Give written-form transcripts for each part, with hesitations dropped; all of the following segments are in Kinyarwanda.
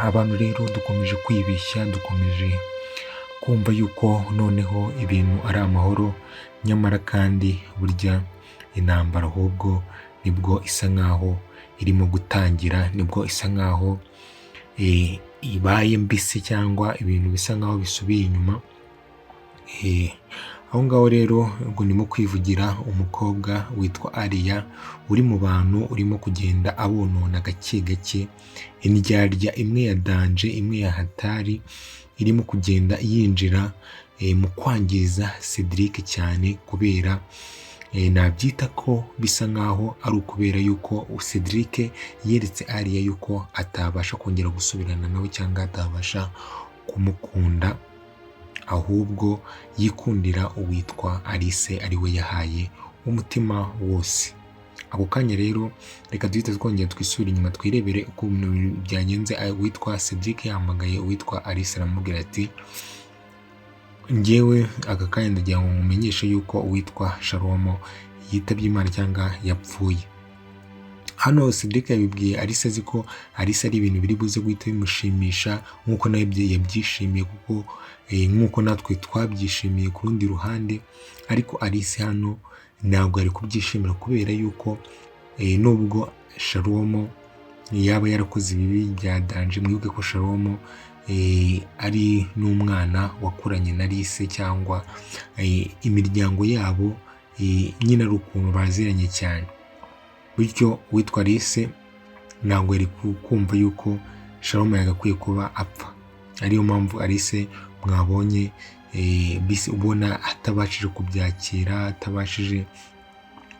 Abantu rero dukomeje kwibeshya, dukomeje kumva yuko noneho ibintu ari amahoro, nyamara kandi burya intambara ahubwo nibwo isa nkaho irimo gutangira, nibwo isa nkaho ibaye mbisi cyangwa ibintu bisa nkaho bisubiye inyuma. Aho ngaho rero ngo ndimo kwivugira umukobwa witwa Aliya uri mu bantu urimo kugenda abonona gake gake, indyarya imwe ya danje, imwe ya hatari irimo kugenda yinjira mu kwangiza Cedric cyane, kubera nabyita ko bisa nkaho ari ukubera yuko Cedric yeretse Aliya yuko atabasha kongera gusubirana nawe cyangwa atabasha kumukunda, ahubwo yikundira uwitwa Alice ari we yahaye umutima wose. Ako kanya rero reka duhite twongera twisubire inyuma twirebere uko ibintu byagenze. Uwitwa Cedric yahamagaye uwitwa Alice aramubwira ati njyewe aka kanya ndagira ngo mumenyeshe yuko uwitwa Shalomo yitabye Imana cyangwa yapfuye. Hano Cedric yabibwiye Alice azi ko Alice ari ibintu biri buze guhita bimushimisha nk'uko nawe yabyishimiye, kuko nk'uko natwe twabyishimiye ku rundi ruhande, ariko Alice hano ntabwo ari kubyishimira, kubera yuko nubwo Shalomo yaba yarakoze ibibi bya danje, mwibuke ko Shalomo ari n'umwana wakuranye na Alice, cyangwa imiryango yabo nyine ari ukuntu baziranye cyane, bityo uwitwa Alice ntabwo ari kumva yuko Shalomo yagakwiye kuba apfa. Ariyo mpamvu Alice mwabonye bisi ubona atabashije kubyakira, atabashije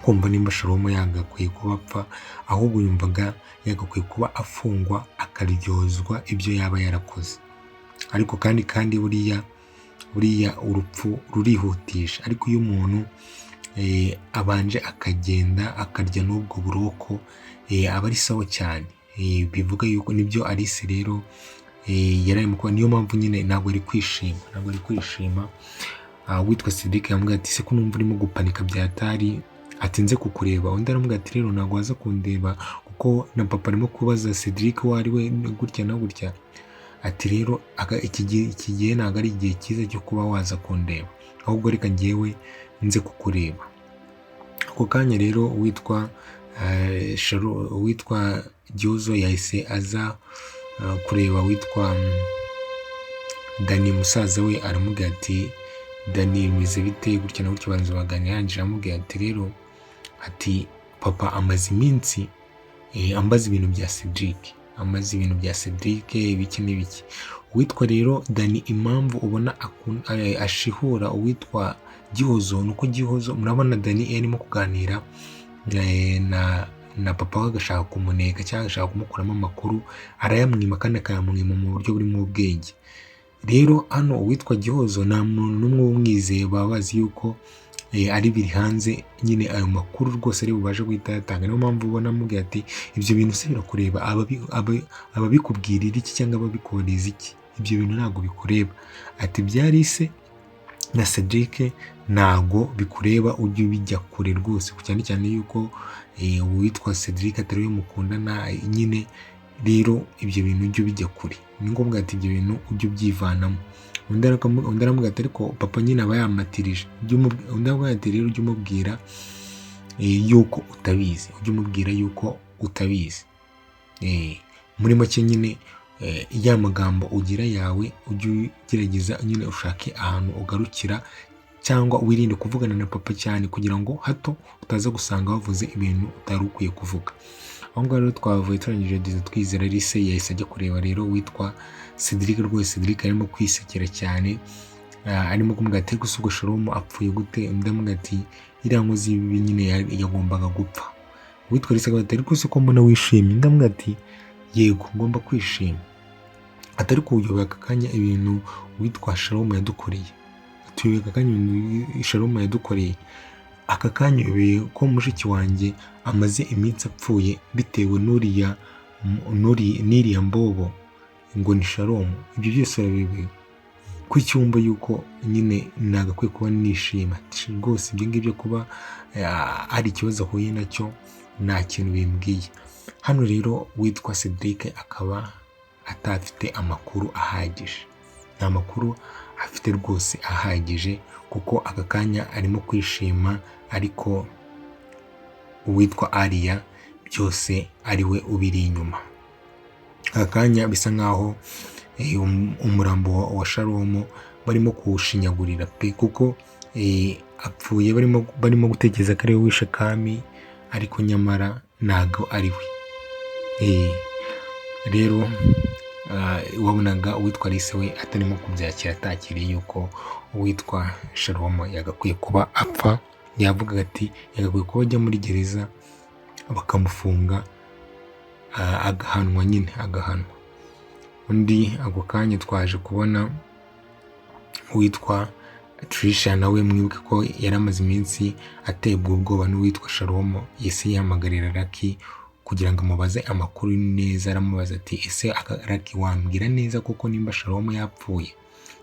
kumva nimba Shalomo yagakwiye kuba apfa, ahubwo yumvaga yagakwiye kuba afungwa akaryozwa ibyo yaba yarakoze. Ariko kandi buriya urupfu rurihutisha, ariko iyo umuntu abanje akagenda akarya n'ubwo buroko aba ari sawa cyane. Bivuga yuko nibyo Alice rero yararimo kuba, niyo mpamvu nyine ntabwo ari kwishima. Witwa Cedric yamubwira ati se ko numva urimo gupanika byatari, ati nze kukureba. Undi aramubwira ati rero ntabwo waza kundeba kuko na papa arimo kubaza Cedric uwo ari we gutya na gutya. Ati rero iki gihe ntabwo ari igihe cyiza cyo kuba waza kundeba, ahubwo reka njyewe nze kukureba. Ako kanya rero witwa Gihozo yahise aza kureba witwa Dani musaza we, aramubwira ati Dani bimeze bite gutya na gutya, banza baganira. Yanje aramubwira ati rero ati papa amaze iminsi ambaza ibintu bya Cedric ibiki n'ibiki. Uwitwa rero Dani impamvu ubona ashihura uwitwa Gihozo nuko Gihozo, murabona Dani yarimo kuganira na papa we agashaka kumuneka cyangwa agashaka kumukuramo amakuru, arayamwima kandi akayamwima mu buryo burimo ubwenge. Rero hano uwitwa Gihozo nta muntu n'umwe umwizeye, baba bazi yuko ari biri hanze, nyine ayo makuru rwose ari bubashe guhita yatanga. Niyo mpamvu ubona amubwira ati ibyo bintu se birakureba, ababikubwirira iki cyangwa ababikohereza iki, ibyo bintu ntabwo bikureba. Ati bya Alice na Cedric ntabwo bikureba, ujye ubijya kure rwose, cyane cyane yuko uwitwa Cedric atari we mukundana nyine. Rero ibyo bintu ujye ubijya kure, ni ngombwa ati ibyo bintu ujye ubyivanamo. Undi aramubwira ati ariko papa nyine aba yamatirije. Undi aramubwira ati rero ujye umubwira yuko utabizi, muri make nyine ya magambo ugira yawe ujye ugerageza nyine ushake ahantu ugarukira, cyangwa wirinde kuvugana na papa cyane, kugira ngo hato utaza gusanga wavuze ibintu utari ukwiye kuvuga. Aho ngaho rero twavuye turangije twizera Alice yahise ajya kureba rero witwa Cedric. Rwose Cedric arimo kwisekera cyane, arimo kumubwira ati ariko ubwo Shalomo apfuye gute? Undi aramubwira ati iriya nkozi y'ibibi nyine yagombaga gupfa. Uwitwa Alice aramubwira ati ariko se ko mbona wishimye? Undi aramubwira ati yego ngomba kwishima. Atari kuyoboka aka kanya ibintu witwa Shalomo yadukoreye, tuyoboka aka kanya ibintu Shalomo yadukoreye. Aka kanya uyoboye ko mushiki wanjye amaze iminsi apfuye bitewe n'iriya mbobo ngo ni Shalomo. Ibyo byose urabiyobewe ku cyumba yuko nyine nagakwiye kuba nishima rwose. Ibyo ngibyo kuba hari ikibazo ahuye nacyo nta kintu bimbwiye. Hano rero witwa Cedric akaba atafite amakuru ahagije, nta makuru afite rwose ahagije, kuko aka kanya arimo kwishima, ariko uwitwa Alia byose ari we ubiri inyuma. Aka kanya bisa nkaho umurambo wa Sharon barimo kuwushinyagurira pe, kuko apfuye barimo gutekereza ko ari we wishe Kami, ariko nyamara ntago ari we. Rero wabonaga uwitwa Alice we atarimo kubyakira, atakiriye yuko uwitwa Sharon yagakwiye kuba apfa. Yavugaga ati yagakwiye kuba ajya muri gereza bakamufunga, agahanwa nyine, agahanwa. Undi ako kanya twaje kubona uwitwa Trisha, nawe mwibuke ko yari amaze iminsi aterwa ubwoba n'uwitwa Sharon. Ese yahamagarira Lucky kugira ngo amubaze amakuru neza, aramubaza ati ese Lucky wambwira neza koko nimba Sharon yapfuye?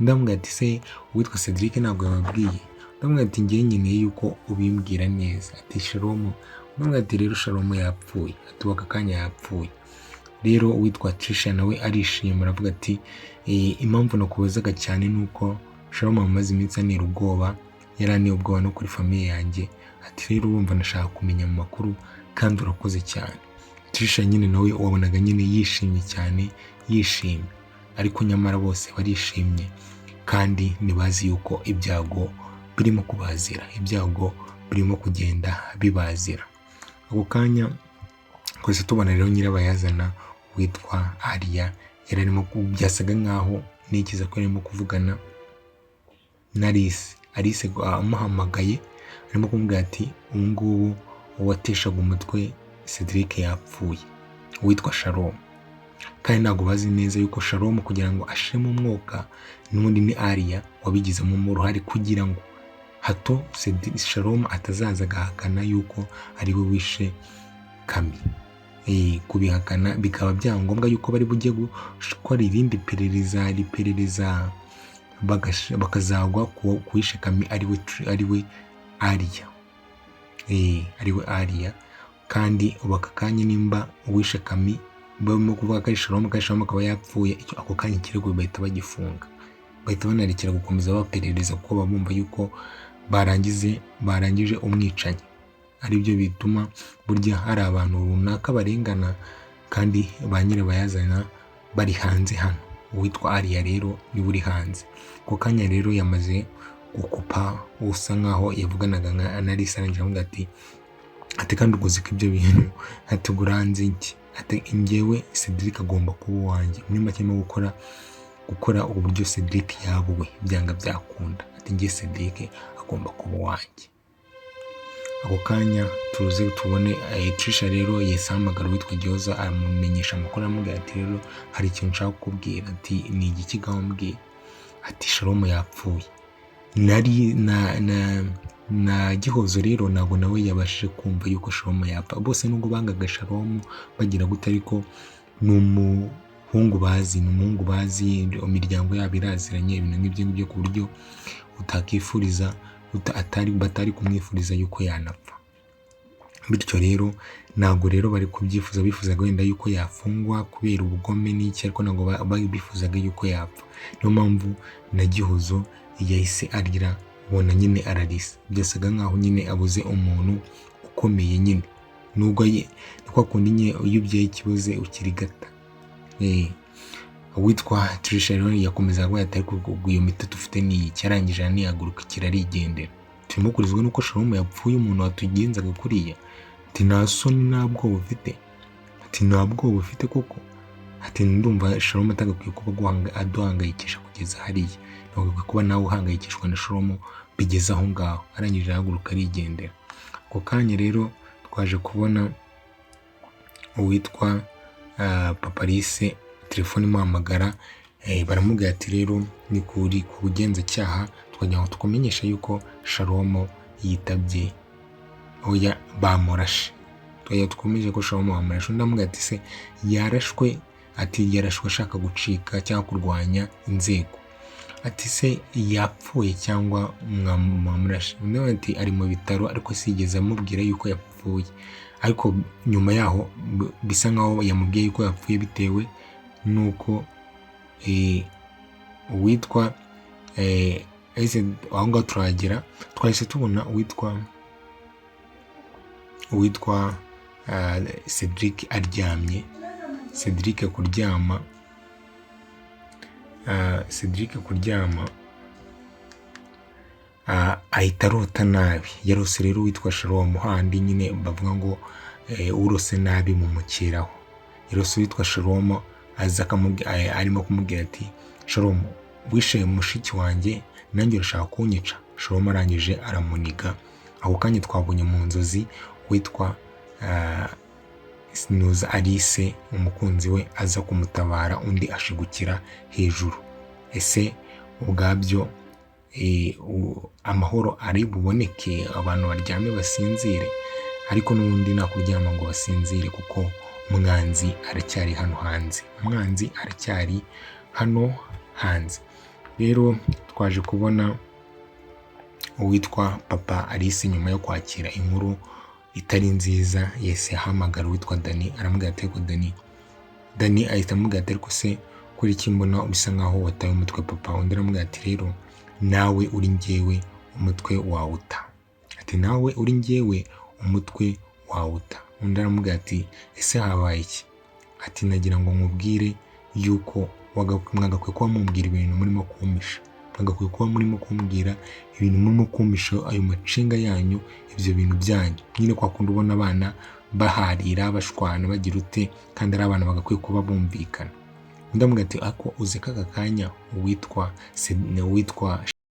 Ndamubwira ati se uwitwa Cedric ntabwo yababwiye? Ndamubwira ati ngiye nkeneye yuko ubimbwira neza. Ati Sharon, ndamubwira ati rero Sharon yapfuye, ati aka kanya yapfuye. Rero uwitwa Trisha nawe arishima, aravuga ati impamvu nakubazaga cyane nuko Sharon amaze iminsi antera ubwoba, yaranteye ubwoba no kuri famiye yanjye. Ati rero urumva nashaka kumenya mu makuru, kandi urakoze cyane. Trisha nyine nawe wabonaga nyine yishimye cyane, yishimye, ariko nyamara bose barishimye kandi ntibazi yuko ibyago birimo kubazira, ibyago birimo kugenda bibazira. Ako kanya twese tubona rero nyirabayazana witwa Alia yari arimo, byasaga nkaho nikiza ko arimo kuvugana na Alice. Alice amuhamagaye arimo kumubwira ati ubu ngubu uwateshaga umutwe Cedric yapfuye, witwa Sharon. Kandi ntabwo bazi neza yuko Sharon kugira ngo ashiremo umwuka n'ubundi ni Alia wabigizemo uruhare, kugira ngo hato Sharon atazaza agahakana yuko ari we wishe Kami. Kubihakana bikaba byangombwa yuko bari bujye gukora irindi perereza, bakazagwa kuwishe Kami ari we Alia. Ari we Alia. Kandi baka kanya nimba uwishe Kami barimo kuvuga ko ari Sharon, kandi Sharon akaba yapfuye, ako kanya ikirego bahita bagifunga, bahita banarekera gukomeza baperereza, kuko babumva yuko barangije umwicanyi. Ari byo bituma burya hari abantu runaka barengana, kandi ba nyirabayazana bari hanze. Hano uwitwa Alia rero niwe uri hanze. Ako kanya rero yamaze gukupa, usa nkaho yavuganaga na Alice, arangira ati kandi uguze ko ibyo bintu atuguranze iki? Ati njyewe Cedric agomba kuba uwanjye. Muri make arimo gukora uburyo Cedric yabuwe byanga byakunda. Ati njye Cedric agomba kuba uwanjye. Ako kanya turuze tubone Trisha rero yesamagara witwa Gyoza, amumenyesha amakuru, amubwira ati rero hari ikintu nshaka kukubwira. Ati ni igiki gahambwiye? Ati Sharon yapfuye. Nari na Gihozo rero ntabwo nawe yabashije kumva yuko Sharon yapfa. Bose nubwo bangaga Sharon bagira gute, ariko ni umuhungu bazi, imiryango yabo iraziranye, ibintu nk'ibyo ngibyo, ku buryo utakifuriza batari kumwifuriza yuko yanapfa. Bityo rero ntabwo rero bari kubyifuza, bifuzaga wenda yuko yafungwa kubera ubugome n'iki, ariko ntabwo bifuzaga yuko yapfa. Niyo mpamvu na Gihozo yahise arira, ubona nyine ararisa, byasaga nkaho nyine abuze umuntu ukomeye nyine. Nubwo ni kwa kundi nyine iyo ubyaye ikibuze ukirigata. Uwitwa Trisha rero yakomeza avuga ati ariko iyo miti dufite ni iki? Arangije anihaguruka kirarigendera. Turimo kurizwa nuko Sharon yapfuye, umuntu watugenzaga kuriya. Ati nta soni, nta bwoba ufite? Ati nta bwoba ufite koko? Ati ndumva Sharon atagakwiye kuba aduhangayikisha kugeza hariya, ntabwo kuba nawe uhangayikishwa na Sharon bigeze aho ngaho. Arangije ahaguruka arigendera. Ako kanya rero twaje kubona uwitwa Papa Alice telefone imuhamagara, baramubwira ati rero ni kuri ku bugenzacyaha, twagira ngo tukumenyesha yuko Sharon yitabye, oya bamurashe. Twagira tukomeje ko Sharon bamurashe. Ndamubwira ati se yarashwe? Ati yarashwe ashaka gucika cyangwa kurwanya inzego. Ati se yapfuye cyangwa mwamurashe? Undi ati ari mu bitaro, ariko sigeze amubwira yuko yapfuye. ariko nyuma yaho bisa nkaho yamubwiye yuko yapfuye bitewe nuko uwitwa aho ngaho turahagera, twahise tubona uwitwa Cedric aryamye. Cedric kuryama ahita arota nabi. Yarose rero uwitwa Shalom, handi nyine bavuga ngo urose nabi mumukeraho. Yarose uwitwa Shalom aza arimo kumubwira ati Shalom, wishe mushiki wanjye nanjye urashaka kunyica. Shalom arangije aramuniga. Ako kanya twabonye mu nzozi witwa Sinuza Alice umukunzi we aza kumutabara, undi ashigukira hejuru. Ese ubwabyo amahoro ari buboneke, abantu baryame basinzire? Ariko n'ubundi nta kuryama ngo basinzire, kuko umwanzi aracyari hano hanze. Rero twaje kubona uwitwa Papa Alice nyuma yo kwakira inkuru itari nziza, yese ahamagara uwitwa Dani, aramubwira ati ko Dani ahita amubwira ati ariko se kuri iki mbona bisa nkaho wataye umutwe papa? Undi aramubwira ati rero nawe uri njyewe umutwe wawuta. Undi aramubwira ati ese habaye iki? Ati nagira ngo nkubwire yuko mwagakwiye kuba mumbwira ibintu murimo kumpisha. Mwagakwiye kuba murimo kumbwira ibintu murimo kumpisha, ayo macenga yanyu, ibyo bintu byanyu. Nyine kwa kundi ubona abana baharira, bashwana, bagira ute, kandi ari abana bagakwiye kuba bumvikana. Undi aramubwira ati ako uzi ko aka kanya uwitwa